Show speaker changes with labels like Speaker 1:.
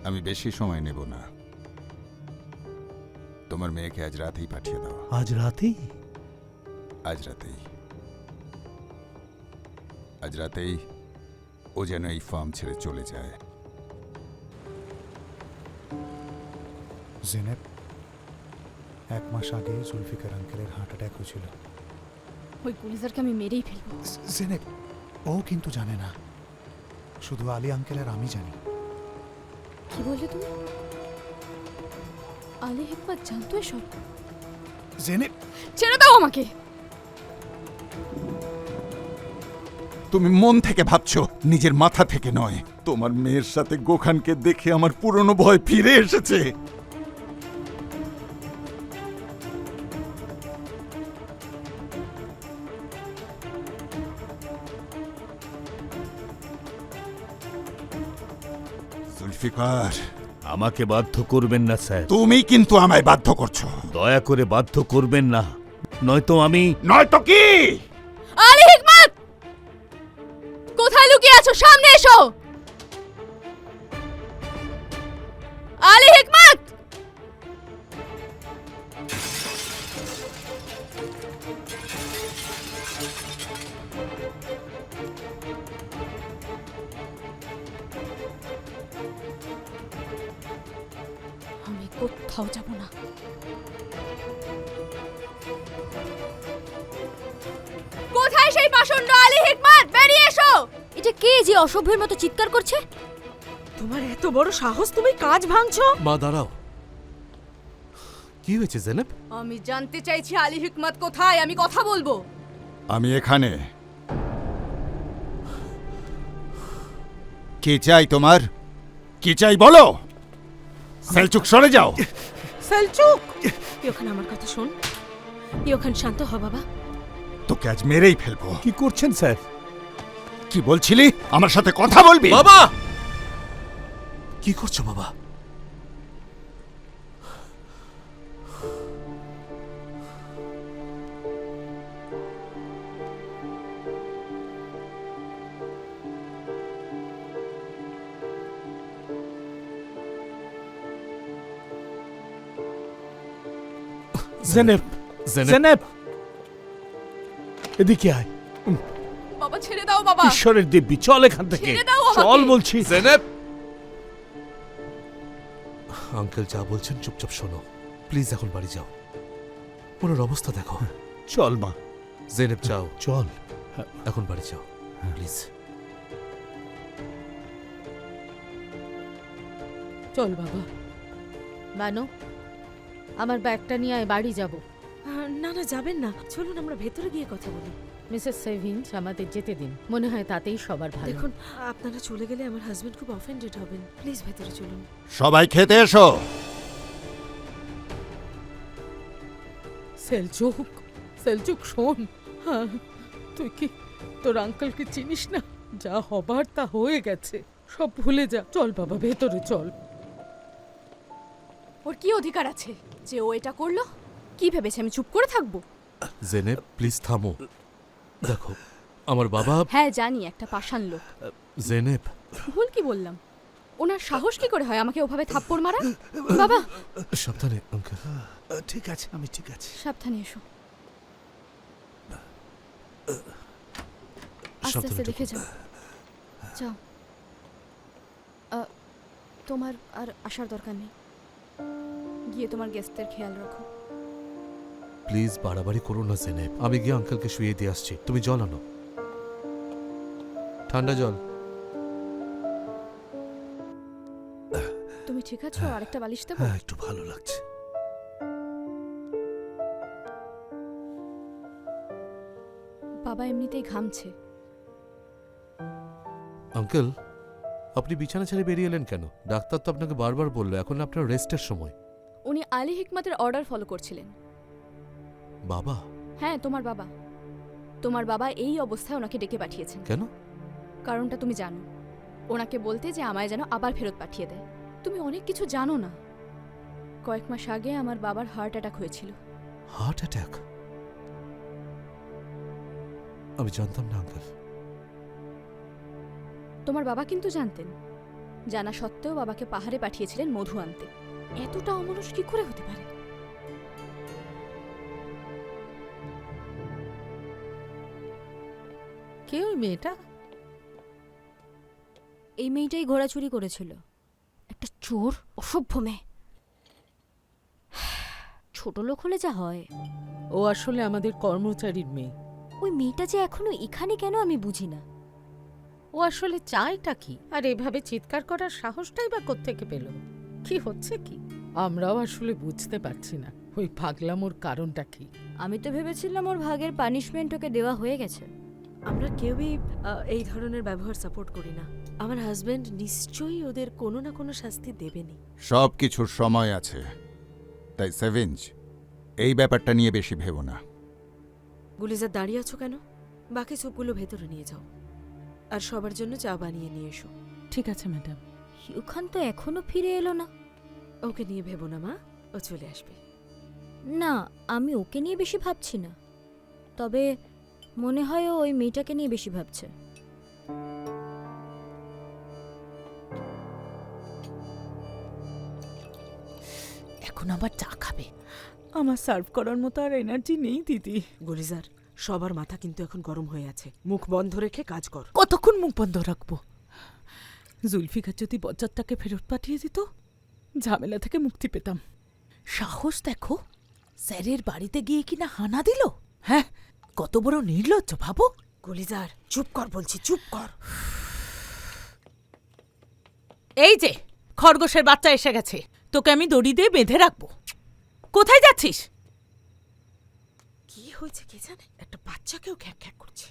Speaker 1: আমি বেশি সময় নেব না। তোমার মেয়েকে আজ রাতেই পাঠিয়ে দাও।
Speaker 2: আজ রাতেই?
Speaker 1: আজ রাতেই। আজ রাতেই ও যেন এই ফার্ম ছেড়ে চলে যায়।
Speaker 3: জেনেব, 1 মাস আগে জুলফিকার আঙ্কেলের হার্ট অ্যাটাক হয়েছিল।
Speaker 4: ওই গুলিজারকে আমি মেরেই ফেলবো।
Speaker 3: জেনেব, ও কিন্তু জানে না, শুধু আলী আঙ্কেল আর আমি জানি।
Speaker 4: কি বললে তুমি? আলী হিকমত জানতো এসব?
Speaker 3: জেনেব,
Speaker 4: ছেড়ে দাও আমাকে।
Speaker 1: তুমি মন থেকে ভাবছো, নিজের মাথা থেকে নয়। তোমার মেয়ের সাথে গোখানকে দেখে আমার পুরনো ভয় ফিরে এসেছে। জুলফিকার,
Speaker 2: আমাকে বাধ্য করবেন না স্যার।
Speaker 1: তুমি কিন্তু আমায় বাধ্য করছো।
Speaker 2: দয়া করে বাধ্য করবেন না, নয়তো আমি।
Speaker 1: নয়তো কি?
Speaker 4: আলী হিকমত, কোথায় লুকিয়ে আছো? সামনে এসো। আলী হিকমত! আমি কোথাও যাব না। কোথায় সেই পাষণ্ড আলী হিকমত? বেরিয়ে এসো। এটা কে যে অসভ্যের মতো চিৎকার করছে?
Speaker 5: তোমার এত বড় সাহস, তুমি কাজ ভাঙছো?
Speaker 2: মা দাঁড়াও, কি হয়েছে জেনেব?
Speaker 4: আমি জানতে চাইছি আলী হিকমত কোথায়, আমি কথা বলবো।
Speaker 1: আমি এখানে। কি চাই তোমার? কি চাই বলো। সেলচুক, সরে যাও।
Speaker 5: সেলচুক, ইয়োখান আমার কথা শোন। ইয়োখান শান্ত হ বাবা।
Speaker 1: তোকে আজ মেরেই ফেলবো।
Speaker 2: কি করছেন স্যার?
Speaker 1: কি বলছিলি? আমার সাথে কথা বলবি?
Speaker 2: বাবা, কি করছো বাবা? জেনেব, জেনেব, এদিকে আয়।
Speaker 4: বাবা ছেড়ে দাও বাবা।
Speaker 2: ঈশ্বরের দিব্যি, চল এখান থেকে।
Speaker 4: ছেড়ে দাও আমাকে।
Speaker 2: চল বলছি।
Speaker 6: জেনেব, আঙ্কেল যা বলছেন চুপচাপ শোনো। প্লিজ এখন বাড়ি যাও, ওনার অবস্থা দেখো।
Speaker 2: চল মা,
Speaker 6: জেনেব যাও,
Speaker 2: চল।
Speaker 6: এখন বাড়ি যাও প্লিজ।
Speaker 7: চল বাবা। মানো, আমার ব্যাগটা নিয়ে আয়, বাড়ি যাব।
Speaker 5: না না, যাবেন না, চলুন আমরা ভেতরে গিয়ে কথা বলি।
Speaker 7: মিসেস সেভিন্স, আমাদের যেতে দিন, মনে হয় তাতেই সবার ভালো।
Speaker 5: দেখুন, আপনারা চলে গেলে আমার হাজবেন্ড খুব অফেন্ডেড হবেন। প্লিজ ভেতরে চলুন।
Speaker 1: সবাই খেতে এসো।
Speaker 7: সেলচুক, সেলচুক শোন। হ্যাঁ, তুই কি তোর আঙ্কেলকে চিনিস না? যা হবার তা হয়ে গেছে, সব ভুলে যা। চল বাবা, ভেতরে চল।
Speaker 4: ওর কি অধিকার আছে যে ও এটা করলো? কি ভেবেছে আমি চুপ করে থাকবো?
Speaker 6: জেনেব প্লিজ থামো। দেখো, আমার বাবা।
Speaker 4: হ্যাঁ জানি, একটা পাষাণ লোক।
Speaker 6: জেনেব,
Speaker 4: ভুল কি বললাম? ওনার সাহস কি করে হয় আমাকে ওভাবে থাপ্পড় মারা? বাবা
Speaker 6: সাবধানে আঙ্কেল।
Speaker 2: ঠিক আছে, আমি ঠিক আছে।
Speaker 4: সাবধানে এসো। আস্তে
Speaker 6: সাবধানে
Speaker 4: আস্তে দেখে
Speaker 6: ঢুকো।
Speaker 4: যাও। যাও। তোমার আর আসার দরকার নেই, গিয়ে তোমার গেস্টদের খেয়াল রাখো।
Speaker 6: প্লিজ বাড়াবাড়ি করো না জেনেব। আমি গিয়ে আঙ্কেলকে শুয়ে দিয়ে আসছি, তুমি জল আনো, ঠান্ডা জল।
Speaker 4: তুমি ঠিক আছো? আরেকটা বালিশ দেবো?
Speaker 2: হ্যাঁ, একটু ভালো লাগছে।
Speaker 4: বাবা এমনিতেই ঘামছে।
Speaker 6: আঙ্কেল, আপনি বিছানা ছেড়ে বেরিয়ে এলেন কেন? ডাক্তার তো আপনাকে বারবার বললো এখন আপনার রেস্টের সময়।
Speaker 4: উনি আলী হিকমতের অর্ডার ফলো করছিলেন।
Speaker 6: বাবা?
Speaker 4: হ্যাঁ, তোমার বাবা। তোমার বাবা এই অবস্থায় ওনাকে ডেকে পাঠিয়েছেন।
Speaker 6: কেন?
Speaker 4: কারণটা তুমি জানো। ওনাকে বলতে যে আমায় যেন আবার ফেরত পাঠিয়ে দেয়। তুমি অনেক কিছু জানো না। কয়েক মাস আগে আমার বাবার হার্ট অ্যাটাক হয়েছিল।
Speaker 6: Heart attack? আমি জানতাম না আঙ্কেল।
Speaker 4: তোমার বাবা কিন্তু জানতেন। জানা সত্ত্বেও বাবাকে পাহাড়ে পাঠিয়েছিলেন মধু আনতে। এতটা অমানুষ কি করে হতে পারে?
Speaker 7: কে ওই মেয়েটা?
Speaker 4: এই মেয়েটাই ঘোড়া চুরি করেছিল। একটা চোর, অসভ্য মেয়ে। ছোট লোক হলে যা হয়।
Speaker 7: ও আসলে আমাদের কর্মচারীর মেয়ে।
Speaker 4: ওই মেয়েটা যে এখনো এখানে কেন আমি বুঝি না।
Speaker 7: ও আসলে চায়টা কি? আর এভাবে চিৎকার করার সাহসটাই বা কোত্থেকে পেল? কি হচ্ছে কি আমরাও আসলে বুঝতে পারছি না। ওই পাগলামোর কারণটা কি?
Speaker 4: আমি তো ভেবেছিলাম ওর ভাগের পানিশমেন্ট ওকে দেওয়া হয়ে গেছে।
Speaker 5: আমরা কেউই এই ধরনের ব্যবহার সাপোর্ট করি না। আমার হাজবেন্ড নিশ্চয়ই ওদের কোনো না কোনো শাস্তি দেবেনই।
Speaker 1: সব কিছুর সময় আছে, তাই সেভেঞ্জ, এই ব্যাপারটা নিয়ে বেশি ভেবো না।
Speaker 5: গুলিজার দাঁড়িয়ে আছো কেন? বাকি সবগুলো ভেতরে নিয়ে যাও, আর সবার জন্য চা বানিয়ে নিয়ে এসো।
Speaker 7: ঠিক আছে ম্যাডাম।
Speaker 4: ইউখান তো এখনো ফিরে এলো না।
Speaker 5: ওকে নিয়ে ভেবো না মা, ও চলে আসবে।
Speaker 4: না, আমি ওকে নিয়ে বেশি ভাবছি না, তবে মনে হয় ও ওই মেয়েটাকে নিয়ে বেশি ভাবছে।
Speaker 7: এখন আবার চা খাবে? আমার সার্ভ করার মতো আর এনার্জি নেই দিদি।
Speaker 5: গুলিজার, সবার মাথা কিন্তু এখন গরম হয়ে আছে। মুখ বন্ধ রেখে কাজ কর।
Speaker 7: কতক্ষণ মুখ বন্ধ রাখবো? জুলফিকার যদি বজ্জাতটাকে ফেরত পাঠিয়ে দিত, ঝামেলা থেকে মুক্তি পেতাম। সাহস দেখো, স্যারের বাড়িতে গিয়ে কিনা হানা দিল। হ্যাঁ, কত বড় নির্লজ্জ ভাবো।
Speaker 5: গুলিজার, চুপ কর বলছি, চুপ কর।
Speaker 7: এই যে খরগোশের বাচ্চা এসে গেছে, তোকে আমি দড়ি দিয়ে বেঁধে রাখবো। কোথায় যাচ্ছিস?
Speaker 5: কি হয়েছে কে জানে, একটা বাচ্চাকেও খ্যাক খ্যাক করছে।